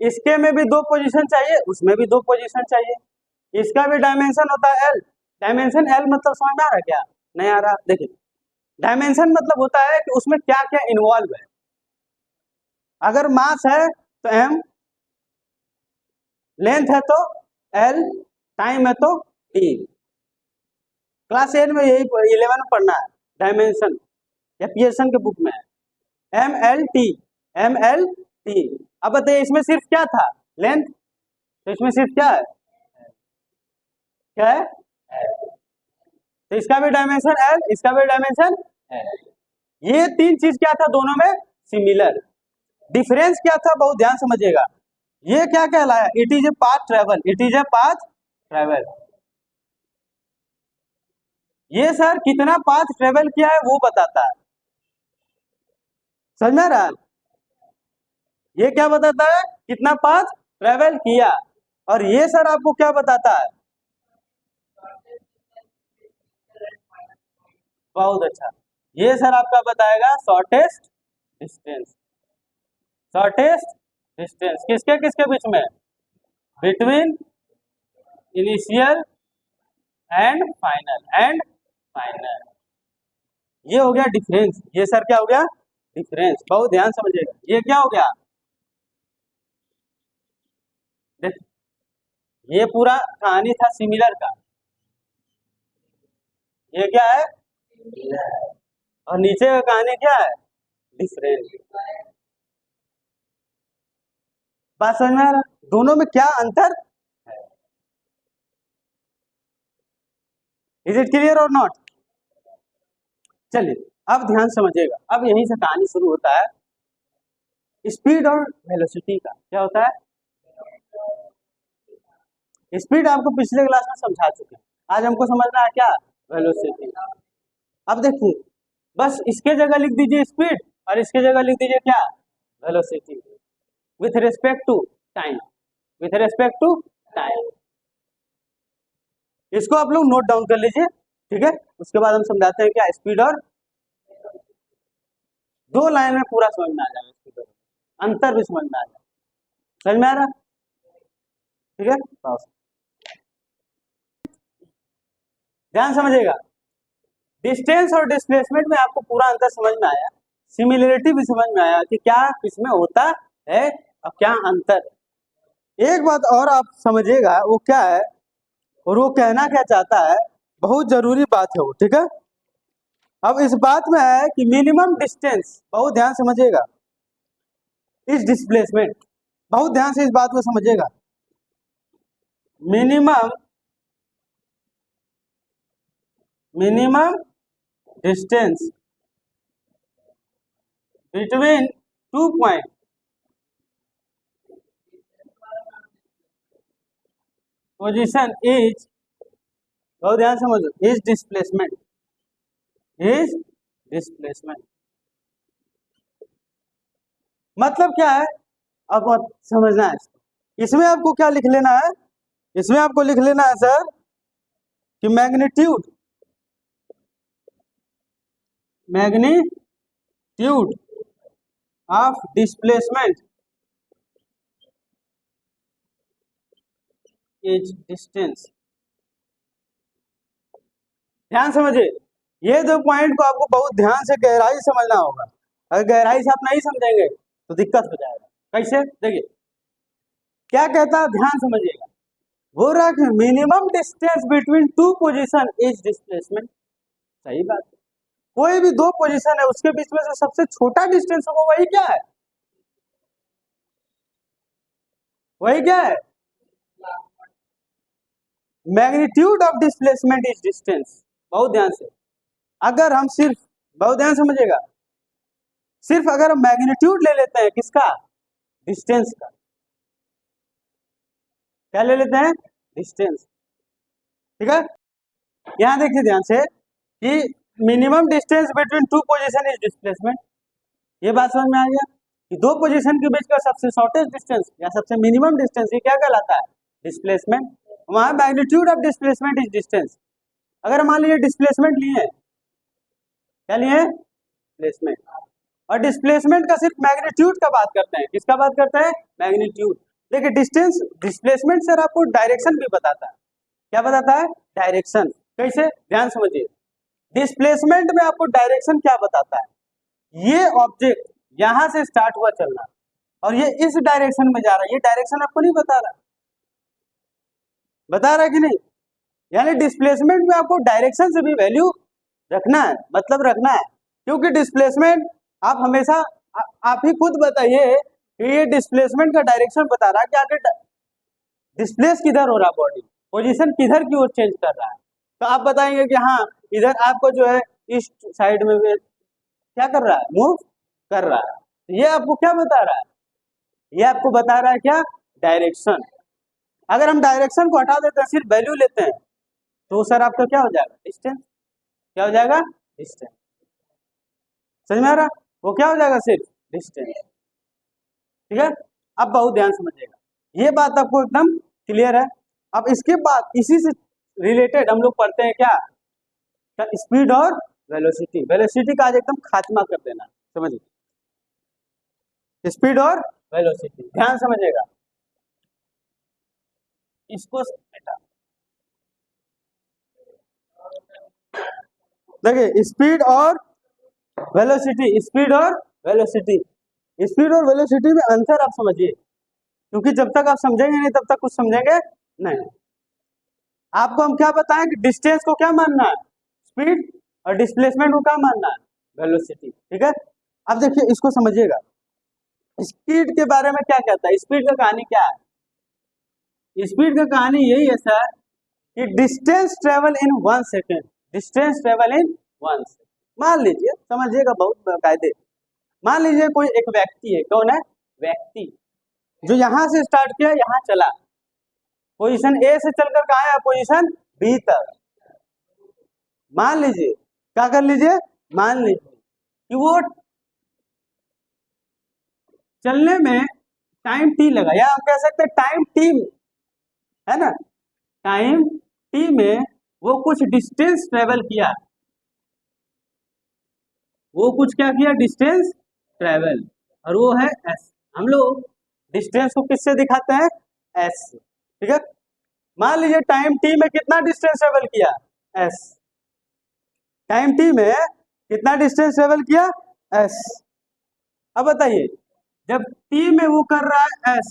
इसके में भी दो पोजीशन चाहिए, उसमें भी दो पोजीशन चाहिए। इसका भी डायमेंशन होता है एल। डायमेंशन एल मतलब समझ में आ रहा है क्या, नहीं आ रहा, देखिए डायमेंशन मतलब होता है कि उसमें क्या क्या इन्वॉल्व है। अगर मास है तो एम, लेंथ है तो एल, टाइम है तो टी। क्लास 8 में यही 11 में पढ़ना है, डायमेंशन या पियर्सन के बुक में है, M L T, M L T. अब बताइए इसमें सिर्फ क्या था, लेंथ, तो इसमें सिर्फ क्या है, क्या है, तो इसका भी डायमेंशन एल, इसका भी डायमेंशन एल। ये तीन चीज क्या था दोनों में, सिमिलर। डिफरेंस क्या था, बहुत ध्यान समझिएगा। ये क्या कहलाया, it is a path travel, it is a path travel. ये सर कितना पाथ ट्रेवल किया है वो बताता है, समझ में आ रहा है? ये क्या बताता है, कितना पाथ ट्रेवल किया। और ये सर आपको क्या बताता है, बहुत अच्छा, ये सर आपका बताएगा शॉर्टेस्ट डिस्टेंस। शॉर्टेस्ट डिस्टेंस किसके किसके बीच में, between initial and final, and final. ये हो गया डिफरेंस, ये सर क्या हो गया, डिफरेंस। बहुत ध्यान समझिएगा, ये क्या हो गया, देख ये पूरा कहानी था सिमिलर का, ये क्या है, और नीचे का कहानी क्या है, डिफरेंस। बात समझ में आ रहा, दोनों में क्या अंतर है, इज इट क्लियर और नॉट। चलिए अब ध्यान समझिएगा, अब यहीं से कहानी शुरू होता है, स्पीड और वेलोसिटी का। क्या होता है, स्पीड आपको पिछले क्लास में समझा चुके हैं, आज हमको समझना है क्या, वेलोसिटी। अब देखिए बस इसके जगह लिख दीजिए स्पीड और इसके जगह लिख दीजिए क्या, velocity, with respect to time, with respect to time. इसको आप लोग नोट डाउन कर लीजिए, ठीक है। उसके बाद हम समझाते हैं क्या, स्पीड और, दो लाइन में पूरा समझ में आ जाएगा, स्पीड और अंतर भी समझ में आ जाएगा, समझ में आ रहा, ठीक है। बस ध्यान समझिएगा, डिस्टेंस और डिस्प्लेसमेंट में आपको पूरा अंतर समझ में आया, सिमिलरिटी भी समझ में आया कि क्या किसमें होता है और क्या अंतर है। एक बात और आप समझिएगा, वो क्या है और वो कहना क्या चाहता है, बहुत जरूरी बात है वो, ठीक है। अब इस बात में है कि मिनिमम डिस्टेंस, बहुत ध्यान समझिएगा, इस डिस्प्लेसमेंट, बहुत ध्यान से इस बात को समझिएगा, minimum, minimum distance between 2 point, position is, बहुत ध्यान समझो, इज डिस्प्लेसमेंट, इज डिस्प्लेसमेंट। मतलब क्या है, अब समझना है इसको। इसमें आपको क्या लिख लेना है, इसमें आपको लिख लेना है सर कि magnitude of displacement is distance. ध्यान समझिए, ये दो पॉइंट को आपको बहुत ध्यान से गहराई से समझना होगा। अगर गहराई से आप नहीं समझेंगे तो दिक्कत हो जाएगा। कैसे, देखिए क्या कहता है, ध्यान समझिएगा। वो रहा कि minimum distance between two position is displacement. सही बात है, कोई भी दो पोजीशन है उसके बीच में से सबसे छोटा डिस्टेंस होगा, वही क्या है, वही क्या है, magnitude of displacement is distance. बहुत ध्यान से, अगर हम सिर्फ, बहुत ध्यान समझिएगा, सिर्फ अगर हम मैग्नीट्यूड ले लेते हैं किसका, डिस्टेंस का, क्या ले लेते हैं, डिस्टेंस, ठीक है। यहां देखिए ध्यान से कि minimum distance between two position is displacement. ये बात समझ में आ गया कि दो पोजीशन के बीच का सबसे शॉर्टेस्ट डिस्टेंस या सबसे मिनिमम डिस्टेंस ये क्या कहलाता है, डिस्प्लेसमेंट। वहां magnitude of displacement is distance. अगर मान लीजिए डिस्प्लेसमेंट लिए हैं, क्या लिए, डिस्प्लेसमेंट, और डिस्प्लेसमेंट का सिर्फ मैग्नीट्यूड का बात करते हैं, किसका बात करते हैं, मैग्नीट्यूड। देखिए डिस्टेंस, डिस्प्लेसमेंट सर आपको डायरेक्शन भी बताता है। क्या बताता है, डायरेक्शन। कैसे, ध्यान समझिए, डिस्प्लेसमेंट में आपको डायरेक्शन क्या बताता है, ये ऑब्जेक्ट यहां से स्टार्ट हुआ चलना और ये इस डायरेक्शन में जा रहा है, ये डायरेक्शन आपको नहीं बता रहा, बता रहा है कि नहीं। यानी डिस्प्लेसमेंट में आपको डायरेक्शन से भी वैल्यू रखना है, मतलब रखना है, क्योंकि डिस्प्लेसमेंट आप हमेशा आप ही खुद बताइए कि ये डिस्प्लेसमेंट का डायरेक्शन बता रहा है कि आगे डिस्प्लेस किधर हो रहा है, बॉडी पोजीशन किधर की ओर चेंज कर रहा है। तो आप बताएंगे कि हाँ इधर आपको जो है ईस्ट साइड में क्या कर रहा है, मूव कर रहा है। तो ये आपको क्या बता रहा है, ये आपको बता रहा है क्या, डायरेक्शन। अगर हम डायरेक्शन को हटा देते हैं, सिर्फ वैल्यू लेते हैं, तो सर आपका क्या हो जाएगा, डिस्टेंस। क्या हो जाएगा, डिस्टेंस। समझ में आ रहा, वो क्या हो जाएगा, सिर्फ डिस्टेंस, ठीक है। अब बहुत ध्यान समझिएगा, ये बात आपको एकदम क्लियर है। अब इसके बाद इसी से रिलेटेड हम लोग पढ़ते हैं क्या, स्पीड और वेलोसिटी। वेलोसिटी का आज एकदम खात्मा कर देना, समझिए, स्पीड और वेलोसिटी, ध्यान समझिएगा। इसको बेटा देखिए, स्पीड और वेलोसिटी, स्पीड और वेलोसिटी, स्पीड और वेलोसिटी में अंतर आप समझिए, क्योंकि जब तक आप समझेंगे नहीं तब तक कुछ समझेंगे नहीं। आपको हम क्या बताएं कि डिस्टेंस को क्या मानना है, स्पीड, और डिस्प्लेसमेंट को क्या मानना है, वेलोसिटी, ठीक है। अब देखिए इसको समझिएगा, स्पीड के बारे में क्या कहता है, स्पीड का कहानी क्या है, स्पीड का कहानी यही है सर कि distance travel in 1 second, distance travel in 1 second. मान लीजिए, समझिएगा बहुत कायदे, मान लीजिए कोई एक व्यक्ति है, कौन है, व्यक्ति, जो यहां से स्टार्ट किया यहां चला, पोजीशन ए से चलकर कहा है, पोजीशन बी तक। मान लीजिए, क्या कर लीजिए, मान लीजिए कि वो चलने में टाइम टी लगा, या हम कह सकते हैं टाइम टी, है ना, टाइम टी में वो कुछ डिस्टेंस ट्रेवल किया, वो कुछ क्या किया, डिस्टेंस ट्रेवल, और वो है एस। हम लोग डिस्टेंस को किससे दिखाते हैं, एस, ठीक है। मान लीजिए टाइम टी में कितना डिस्टेंस ट्रेवल किया, एस, टाइम टी में कितना डिस्टेंस ट्रेवल किया, एस। अब बताइए, जब टी में वो कर रहा है एस,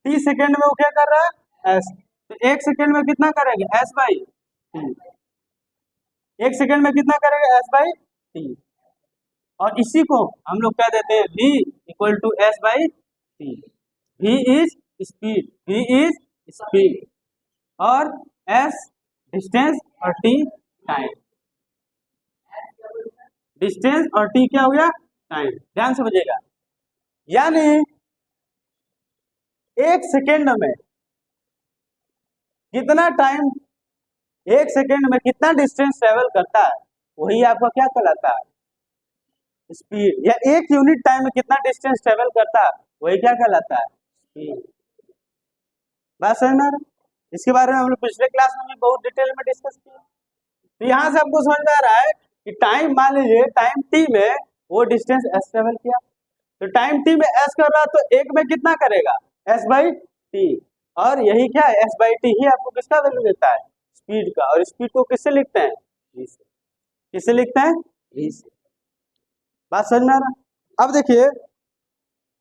टी सेकेंड में वो क्या कर रहा है, एस, तो एक सेकेंड में कितना करेगा, एस बाई टी, एक सेकेंड में कितना करेगा, एस बाई टी, और इसी को हम लोग क्या देते हैं, v equal to S by T. v is speed, v is speed, और s डिस्टेंस और t टाइम, डिस्टेंस और t क्या हो गया, टाइम। ध्यान समझिएगा, यानी एक सेकेंड में कितना टाइम, एक सेकेंड में कितना डिस्टेंस ट्रेवल करता है, वही आपका क्या कहलाता है, स्पीड, या एक यूनिट टाइम में कितना डिस्टेंस ट्रेवल करता है वही क्या कहलाता है, स्पीड। बात समझ में आ रहा है? इसके बारे में हम लोग पिछले क्लास में भी बहुत डिटेल में डिस्कस किए। तो यहाँ से आपको समझ में आ रहा है कि टाइम, मान लीजिए टाइम टी में वो डिस्टेंस एस ट्रेवल किया, तो टाइम टी में एस कर रहा तो एक में कितना करेगा, एस बाई टी, और यही क्या है, एस बाई टी ही आपको किसका वैल्यू देता है, स्पीड का। और स्पीड को किससे लिखते हैं, v से। किससे लिखते हैं, v से। बात समझ में आ रहा है? अब देखिए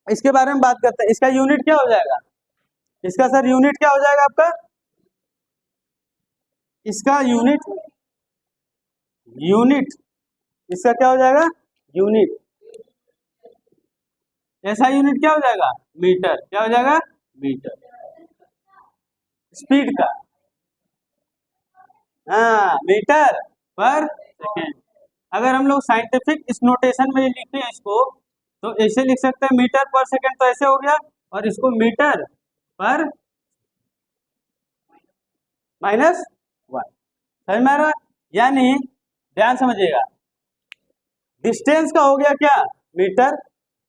इसके बारे में बात करते हैं, इसका यूनिट क्या हो जाएगा, इसका सर यूनिट क्या हो जाएगा आपका, इसका यूनिट, यूनिट इसका क्या हो जाएगा, यूनिट, ऐसा यूनिट क्या हो जाएगा, मीटर। क्या हो जाएगा, मीटर, स्पीड का। हाँ, मीटर पर सेकेंड। अगर हम लोग साइंटिफिक इस नोटेशन में लिखें इसको, तो ऐसे लिख सकते हैं, मीटर पर सेकेंड तो ऐसे हो गया, और इसको मीटर पर माइनस वन। समझ में आ रहा है? यानी ध्यान समझिएगा, डिस्टेंस का हो गया क्या, मीटर,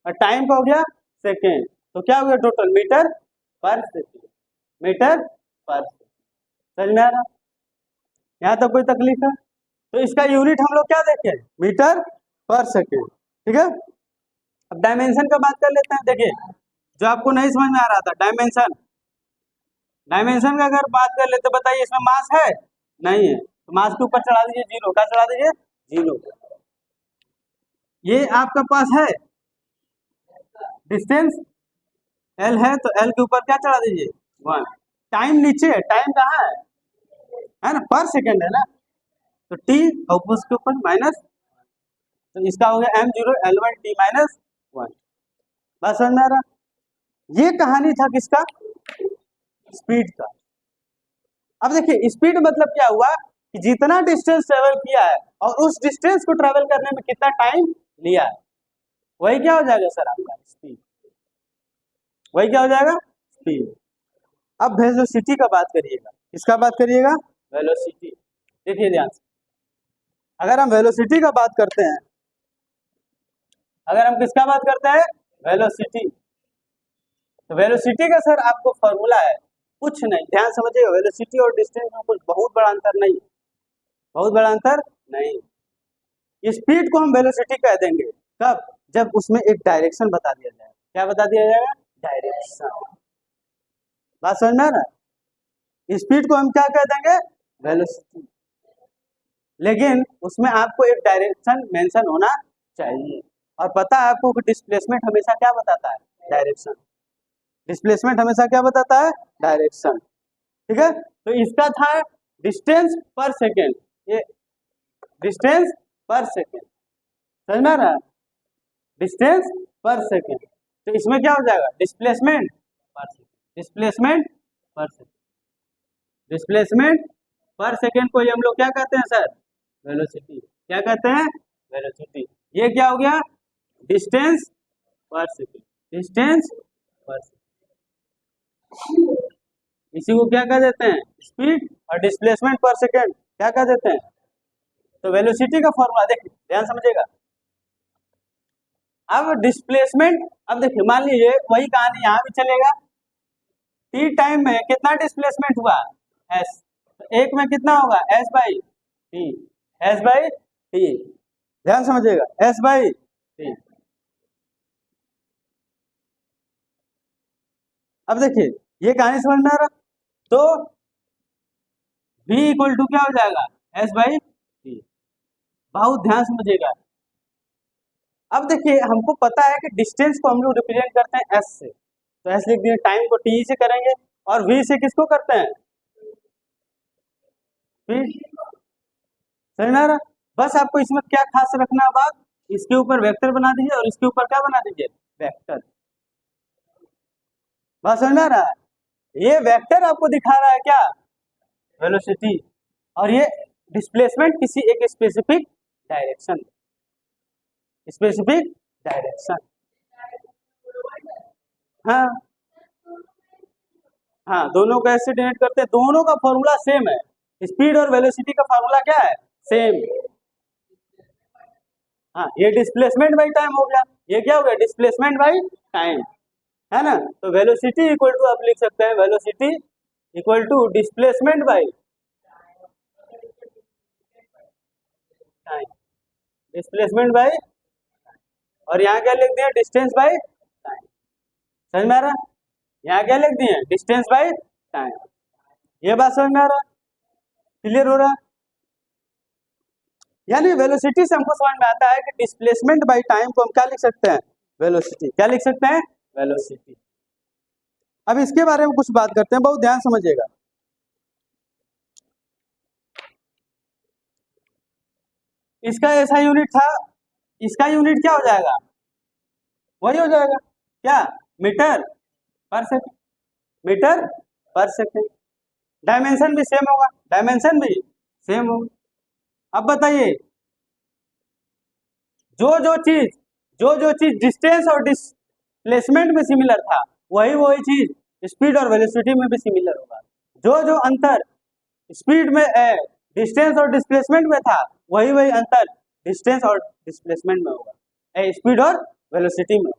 और टाइम का हो गया सेकेंड, तो क्या हो गया टोटल, मीटर पर सेकेंड, मीटर पर सेकेंड। समझ में आ रहा है? यहाँ तक कोई तकलीफ है? तो इसका यूनिट हम लोग क्या देखें, मीटर पर सेकेंड। ठीक है, अब डायमेंशन का बात कर लेते हैं। देखिए जो आपको नहीं समझ में आ रहा था, डायमेंशन, डायमेंशन का अगर बात कर लेते, बताइए इसमें मास है, नहीं है, तो मास के ऊपर चढ़ा दीजिए जीरो। क्या चढ़ा दीजिए, जीरो। ये आपका पास है डिस्टेंस एल है, तो एल के ऊपर क्या चढ़ा दीजिए, वन। टाइम नीचे है, टाइम कहाँ है ना, पर सेकेंड है ना, तो टी और उसके ऊपर माइनस, तो इसका हो गया M zero L one T minus one. बस समझ में आ रहा? ये कहानी था किसका, स्पीड का। अब देखिए स्पीड मतलब क्या हुआ कि जितना डिस्टेंस ट्रेवल किया है और उस डिस्टेंस को ट्रेवल करने में कितना टाइम लिया है, वही क्या हो जाएगा सर आपका स्पीड, वही क्या हो जाएगा, स्पीड। अब वेलोसिटी का बात करिएगा, किसका बात करिएगा, वेलोसिटी। देखिए ध्यान से, अगर हम वेलोसिटी का बात करते हैं, अगर हम किसका बात करते हैं, वेलोसिटी, तो वेलोसिटी का सर आपको फॉर्मूला है, कुछ नहीं, ध्यान समझिएगा, वेलोसिटी और डिस्टेंस में कुछ बहुत बड़ा अंतर नहीं, बहुत बड़ा अंतर नहीं। स्पीड को हम वेलोसिटी कह देंगे कब, जब उसमें एक डायरेक्शन बता दिया जाए। क्या बता दिया जाएगा, डायरेक्शन। बात समझ में आ रहा है? स्पीड को हम क्या कह देंगे, वेलोसिटी, लेकिन उसमें आपको एक डायरेक्शन मेंशन होना चाहिए। और पता है आपको कि डिस्प्लेसमेंट हमेशा क्या बताता है, डायरेक्शन। डिस्प्लेसमेंट हमेशा क्या बताता है, डायरेक्शन। ठीक है, तो इसका था डिस्टेंस पर सेकेंड, ये डिस्टेंस पर सेकेंड, समझ में आ रहा है, डिस्टेंस पर सेकेंड। तो इसमें क्या हो जाएगा, डिस्प्लेसमेंट पर सेकेंड, डिस्प्लेसमेंट पर सेकेंड, डिस्प्लेसमेंट पर सेकेंड को हम लोग क्या कहते हैं सर, वेलोसिटी। क्या कहते हैं, वेलोसिटी। ये क्या हो गया, डिस्टेंस पर सेकेंड, डिस्टेंस पर सेकेंड। इसी को क्या कह देते हैं, स्पीड, और डिस्प्लेसमेंट पर सेकेंड क्या कह देते हैं। तो वेलोसिटी का फॉर्मूला देखिए, ध्यान समझिएगा। अब डिस्प्लेसमेंट, अब देखिए मान लीजिए वही कहानी यहाँ भी चलेगा, टी टाइम में कितना डिस्प्लेसमेंट हुआ, एस, तो एक में कितना होगा, S by T, S by T. ध्यान समझिएगा, एस बाई टी। अब देखिए ये कहानी समझ में आ रहा, तो v इक्वल टू क्या हो जाएगा, एस बाई टी। बहुत ध्यान समझिएगा। अब देखिए हमको पता है कि डिस्टेंस को हम लोग रिप्रेजेंट करते हैं एस से, तो एस लिख दिए, टाइम को टी से करेंगे, और v से किसको करते हैं, v। समझ में आ रहा? बस आपको इसमें क्या खास रखना बात, इसके ऊपर वेक्टर बना दीजिए और इसके ऊपर क्या बना दीजिए, वेक्टर। बस समझ में आ रहा है? ये वेक्टर आपको दिखा रहा है क्या, वेलोसिटी, और ये डिस्प्लेसमेंट किसी एक स्पेसिफिक डायरेक्शन, स्पेसिफिक डायरेक्शन। हाँ हाँ, दोनों को ऐसे डिनोट करते हैं, दोनों का फॉर्मूला सेम है, स्पीड और वेलोसिटी का फॉर्मूला क्या है, सेम। हाँ, ये डिस्प्लेसमेंट बाई टाइम हो गया। ये क्या हो गया? डिस्प्लेसमेंट बाई टाइम, है ना। तो वेलोसिटी इक्वल टू आप लिख सकते हैं velocity equal to displacement by time, displacement by, और यहाँ क्या लिख दिया? Distance by time. समझ में आ रहा है? यहाँ क्या लिख दिए? Distance by time. ये बात समझ में आ रहा है? क्लियर हो रहा है? यानी वेलोसिटी से हमको समझ में आता है कि डिस्प्लेसमेंट बाई टाइम को हम क्या लिख सकते हैं? वेलोसिटी। क्या लिख सकते हैं? वेलोसिटी। अब इसके बारे में कुछ बात करते हैं, बहुत ध्यान समझिएगा। इसका ऐसा यूनिट था, इसका यूनिट क्या हो जाएगा? वही हो जाएगा क्या? मीटर पर सेकंड, मीटर पर सेकंड। डायमेंशन भी सेम होगा, डायमेंशन भी सेम होगा। अब बताइए, जो जो चीज डिस्टेंस और डिस्प्लेसमेंट में सिमिलर था, वही वही चीज स्पीड और वेलोसिटी में भी सिमिलर होगा। जो जो अंतर स्पीड में डिस्टेंस और डिस्प्लेसमेंट में था, वही वही अंतर डिस्टेंस और डिस्प्लेसमेंट में होगा, स्पीड और वेलोसिटी में।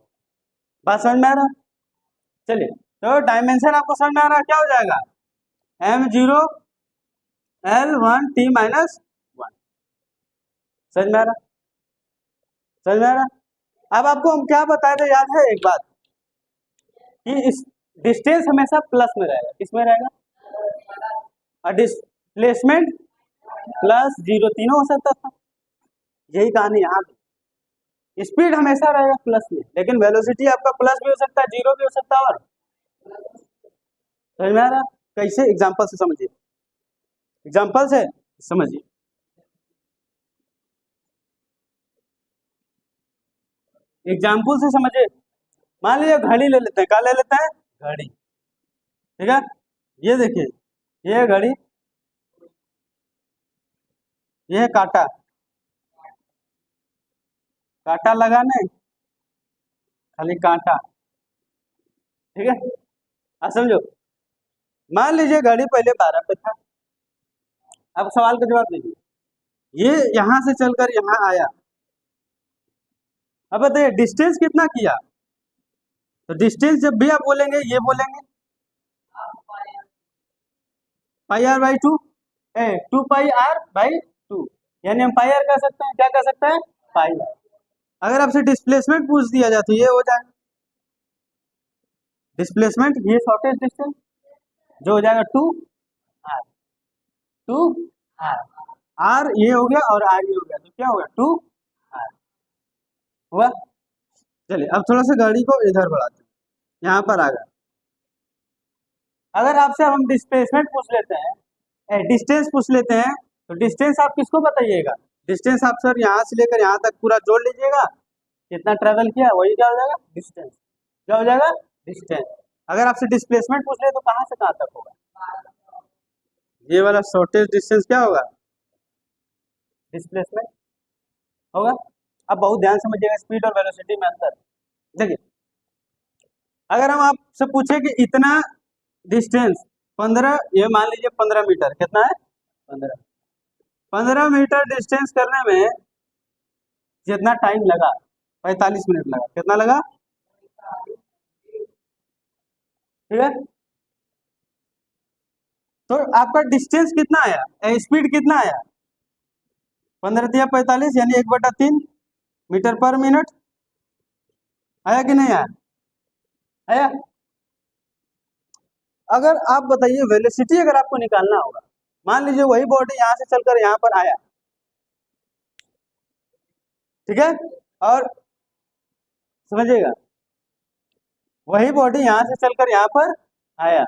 बात समझ में आ रहा है? चलिए, तो डायमेंशन आपको समझ में आ रहा है? क्या हो जाएगा? m0 l1 t minus 1। समझ में आ रहा? समझ में आ रहा? अब आपको हम क्या बताए थे, याद है एक बात, कि इस डिस्टेंस हमेशा प्लस में रहेगा। किस में रहेगा? और डिस्प्लेसमेंट प्लस जीरो, तीनों हो सकता था। यही कहानी यहाँ पे, स्पीड हमेशा रहेगा प्लस में, लेकिन वेलोसिटी आपका प्लस भी हो सकता है, जीरो भी हो सकता है। और समझ में आ रहा? कैसे? एग्जांपल से समझिए, एग्जांपल से समझिए। एग्जाम्पल से समझिए। मान लीजिए घड़ी ले लेते हैं। क्या ले लेते हैं? घड़ी। ठीक है, ये देखिए, ये घड़ी, ये है कांटा, कांटा लगाने, खाली कांटा। ठीक है, अब समझो। मान लीजिए घड़ी पहले 12 पे था। अब सवाल का जवाब दीजिए, ये यहां से चलकर यहाँ आया। अब बताइए डिस्टेंस कितना किया? तो डिस्टेंस जब भी आप बोलेंगे, ये बोलेंगे pi r by two, 2 pi r by 2, यानी हम पाई आर कह सकते हैं। क्या कह सकते हैं? पाई आर। अगर आपसे डिस्प्लेसमेंट पूछ दिया जाए तो ये हो जाएगा डिस्प्लेसमेंट, ये शॉर्टेज डिस्टेंस, जो हो जाएगा 2 आर, 2 आर। आर ये हो गया और आर ये हो गया, तो क्या होगा? 2 आर हुआ। चलिए, अब थोड़ा सा गाड़ी को इधर बढ़ाते हैं, यहाँ पर आ गया। अगर आपसे हम डिस्प्लेसमेंट पूछ लेते हैं, डिस्टेंस पूछ लेते हैं, तो डिस्टेंस आप किसको बताइएगा? डिस्टेंस आप सर यहाँ से लेकर यहाँ तक पूरा जोड़ लीजिएगा, कितना ट्रेवल किया, वही क्या हो जाएगा? डिस्टेंस। क्या हो जाएगा? डिस्टेंस। अगर आपसे डिस्प्लेसमेंट पूछ ले तो कहाँ से कहाँ तक होगा? ये वाला शॉर्टेज डिस्टेंस क्या होगा? डिस्प्लेसमेंट होगा। अब बहुत ध्यान समझिएगा, स्पीड और वेलोसिटी में अंतर। देखिए, अगर हम आपसे पूछे कि इतना डिस्टेंस 15, ये मान लीजिए 15 मीटर, कितना है? 15। 15 मीटर डिस्टेंस करने में जितना टाइम लगा, 45 मिनट लगा। कितना लगा? ठीक है, तो आपका डिस्टेंस कितना आया, स्पीड कितना आया? 15 × 45 यानी 1/3 मीटर पर मिनट। आया कि नहीं आया? आया। अगर आप बताइए वेलोसिटी अगर आपको निकालना होगा, मान लीजिए वही बॉडी यहाँ से चलकर यहाँ पर आया, ठीक है, और समझिएगा वही बॉडी यहाँ से चलकर यहाँ पर आया,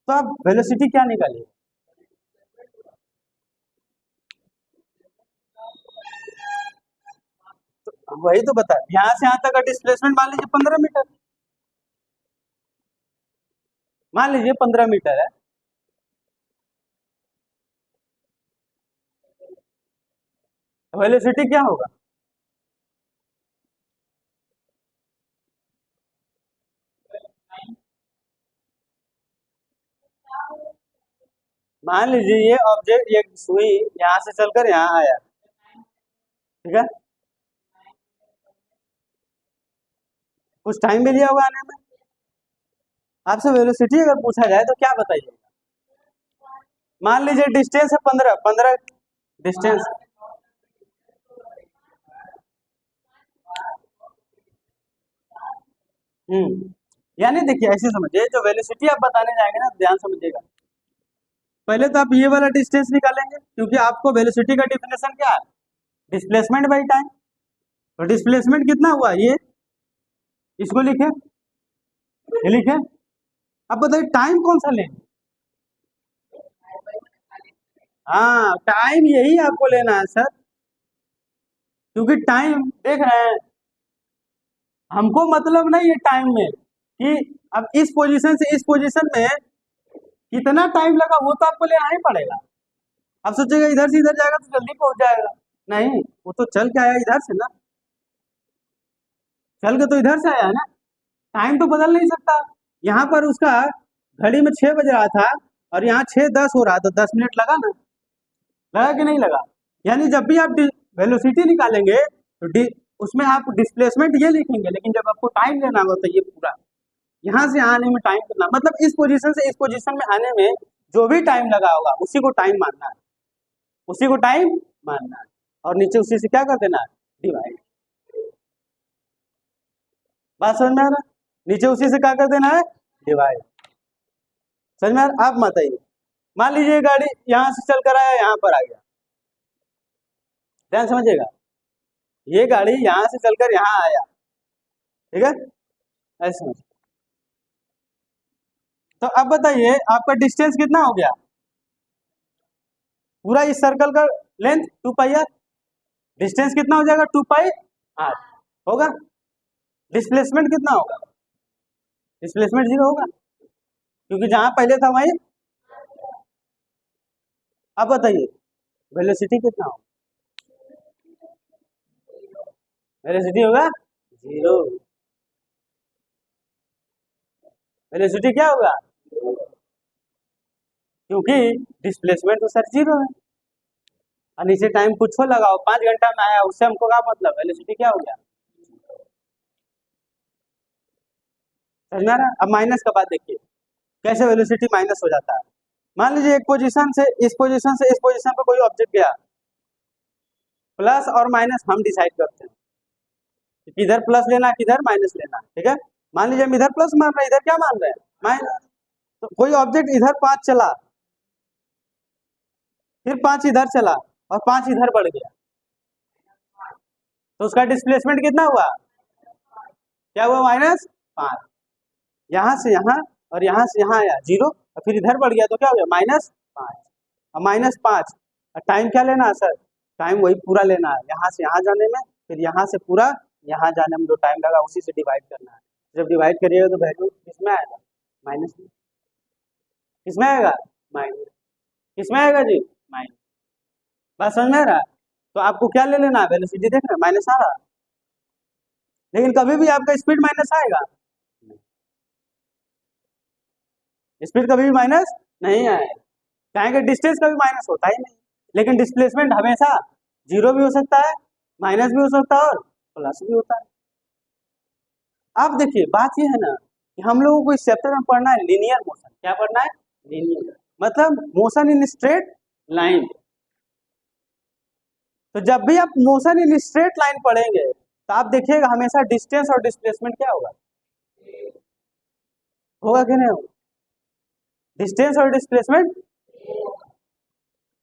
तो आप वेलोसिटी क्या निकालिए? तो वही तो बता, यहाँ से यहाँ तक का डिस्प्लेसमेंट मान लीजिए 15 मीटर, मान लीजिए 15 मीटर है। वेलोसिटी क्या होगा? मान लीजिए ये ऑब्जेक्ट, ये सुई यहाँ से चलकर यहाँ आया, ठीक है, कुछ टाइम भी लिया होगा आने में। आपसे वेलोसिटी अगर पूछा जाए तो क्या बताइए। मान लीजिए डिस्टेंस है 15 डिस्टेंस। यानी देखिए ऐसे समझिए, जो वेलोसिटी आप बताने जाएंगे ना, ध्यान समझिएगा। पहले तो आप ये वाला डिस्टेंस निकालेंगे, क्योंकि आपको वेलोसिटी का डिफिनेशन क्या है, डिस्प्लेसमेंट बाई टाइम। तो डिस्प्लेसमेंट कितना हुआ ये, इसको लिखे, ये लिखे। अब बताइए टाइम कौन सा लेंगे। हाँ, टाइम यही आपको लेना है सर, क्योंकि टाइम देख रहे हैं, हमको मतलब नहीं है टाइम में कि अब इस पोजीशन से इस पोजीशन में कितना टाइम लगा, वो तो आपको लेना ही पड़ेगा। अब सोचेगा इधर से इधर जाएगा तो जल्दी पहुंच जाएगा, नहीं, वो तो चल के आया इधर से ना, चल के तो इधर से आया है ना, टाइम तो बदल नहीं सकता। यहाँ पर उसका घड़ी में 6 बज रहा था और यहाँ 6:10 हो रहा, तो 10 मिनट लगा ना, लगा कि नहीं लगा। यानी जब भी आप वेलोसिटी निकालेंगे तो उसमें आप डिस्प्लेसमेंट ये लिखेंगे, लेकिन जब आपको टाइम लेना होगा तो ये पूरा यहाँ से आने में टाइम कितना, मतलब इस पोजीशन से इस पोजीशन में आने में जो भी टाइम लगा होगा उसी को टाइम मानना है, उसी को टाइम मानना है, और नीचे उसी से क्या कर देना है, डिवाइड। बात समझ में आ रहा है, नीचे उसी से क्या कर देना है, डिवाइड। समझ में आ रहा, आप बताइए, मान लीजिए गाड़ी यहाँ से चल कर आया, यहाँ पर आ गया, ध्यान समझिएगा, ये गाड़ी यहाँ से चलकर यहाँ आया, ठीक है, ऐसे समझ। तो अब बताइए आपका डिस्टेंस कितना हो गया, पूरा इस सर्कल का लेंथ 2 पाई आर, डिस्टेंस कितना हो जाएगा 2 पाई आर होगा। डिस्प्लेसमेंट कितना होगा, डिस्प्लेसमेंट 0 होगा, क्योंकि जहां पहले था वहीं। अब बताइए वेलोसिटी कितना होगा, वेलोसिटी होगा 0, वेलोसिटी क्या होगा, क्योंकि डिस्प्लेसमेंट तो सर 0 है, और नीचे टाइम कुछ हो लगाओ 5 घंटा में आया, उससे हमको क्या मतलब, वेलोसिटी क्या हो गया, समझ में आ रहा है। अब माइनस का बात देखिए, कैसे वेलोसिटी माइनस हो जाता है। मान लीजिए एक पोजीशन से इस पोजीशन से इस पोजीशन पर कोई ऑब्जेक्ट गया, प्लस और माइनस हम डिसाइड करते हैं कि किधर प्लस लेना किधर माइनस लेना, ठीक है। मान लीजिए हम इधर प्लस मान रहे हैं, इधर क्या मान रहे हैं, माइनस। तो कोई ऑब्जेक्ट इधर 5 चला, फिर 5 इधर चला और 5 इधर बढ़ गया, तो उसका डिस्प्लेसमेंट कितना हुआ, क्या हुआ, -5। यहाँ से यहाँ और यहाँ से यहाँ आया 0, और फिर इधर बढ़ गया तो क्या हो गया, -5। और -5, टाइम क्या लेना है सर, टाइम वही पूरा लेना है, यहाँ से यहाँ जाने में, फिर यहाँ से पूरा यहाँ जाने में जो टाइम लगा उसी से डिवाइड करना है। जब डिवाइड करिएगा तो वैल्यू किसमें आएगा, माइनस में, किसमें आएगा, माइनस, किसमें आएगा जी, माइनस। बात समझ में आ रहा है। तो आपको क्या ले लेना है, वेलोसिटी देख रहे हैं माइनस आ रहा, लेकिन कभी भी आपका स्पीड माइनस आएगा, स्पीड कभी भी माइनस नहीं आएगा, चाहे डिस्टेंस कभी माइनस होता ही नहीं, लेकिन डिस्प्लेसमेंट हमेशा 0 भी हो सकता है, माइनस भी हो सकता है और प्लस भी होता है। अब देखिए बात ये है ना कि हम लोगों को इस चैप्टर में पढ़ना है लीनियर मोशन, क्या पढ़ना है, लीनियर, मतलब मोशन इन स्ट्रेट लाइन। तो जब भी आप मोशन इन स्ट्रेट लाइन पढ़ेंगे तो आप देखिएगा हमेशा डिस्टेंस और डिस्प्लेसमेंट क्या होगा, होगा कि नहीं होगा, डिस्टेंस और डिस्प्लेसमेंट।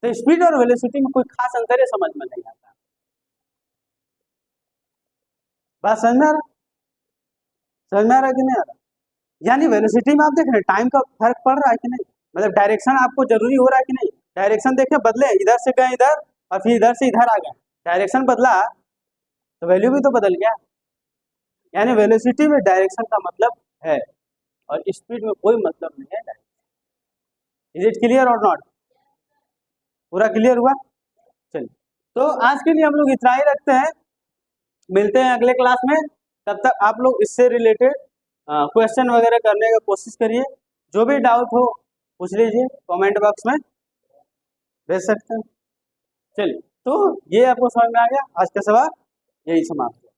तो स्पीड और वेलोसिटी में कोई खास अंतर है, समझ में नहीं आता, बात समझ में आ रहा, समझ में आ रहा कि नहीं आ रहा। यानी वेलोसिटी में आप देख रहे हैं टाइम का फर्क पड़ रहा है कि नहीं, मतलब डायरेक्शन आपको जरूरी हो रहा है कि नहीं, डायरेक्शन देखे बदले, इधर से गए इधर और फिर इधर से इधर आ गए, डायरेक्शन बदला तो वैल्यू भी तो बदल गया। यानी वेलोसिटी में डायरेक्शन का मतलब है और स्पीड में कोई मतलब नहीं है। इज इट क्लियर और नॉट, पूरा क्लियर हुआ। चलिए, तो आज के लिए हम लोग इतना ही रखते हैं, मिलते हैं अगले क्लास में। तब तक आप लोग इससे रिलेटेड क्वेश्चन वगैरह करने का कोशिश करिए, जो भी डाउट हो पूछ लीजिए, कमेंट बॉक्स में भेज सकते हैं। चलिए। तो ये आपको समझ में आ गया। आज का सवाल यही समाप्त।